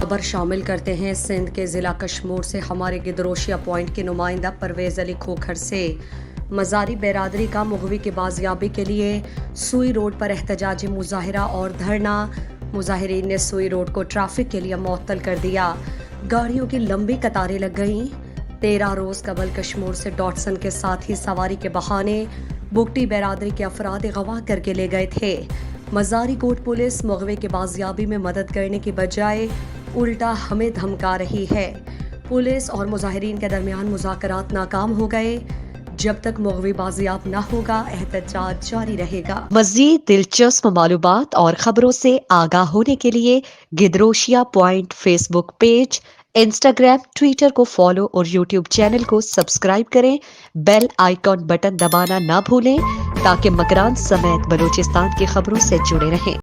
خبر شامل کرتے ہیں سندھ کے ضلع کشمور سے ہمارے گدروشیا پوائنٹ کے نمائندہ پرویز علی کھوکھر سے مزاری برادری کا مغوی کی بازیابی کے لیے سوئی روڈ پر احتجاجی مظاہرہ اور دھرنا۔ مظاہرین نے سوئی روڈ کو ٹریفک کے لیے معطل کر دیا، گاڑیوں کی لمبی قطاریں لگ گئیں۔ 13 روز قبل کشمور سے ڈاٹسن کے ساتھ ہی سواری کے بہانے بگٹی برادری کے افراد اغوا کر کے لے گئے تھے۔ مزاری کوٹ پولیس مغوی کی بازیابی میں مدد کرنے کی بجائے الٹا ہمیں دھمکا رہی ہے۔ پولیس اور مظاہرین کے درمیان مذاکرات ناکام ہو گئے۔ جب تک مغوی بازیاب نہ ہوگا احتجاج جاری رہے گا۔ مزید دلچسپ معلومات اور خبروں سے آگاہ ہونے کے لیے Gedrosia point Facebook page, Instagram, Twitter کو فالو اور یوٹیوب چینل کو سبسکرائب کریں۔ بیل آئیکن بٹن دبانا نہ بھولیں تاکہ مکران سمیت بلوچستان کی خبروں سے جڑے رہیں۔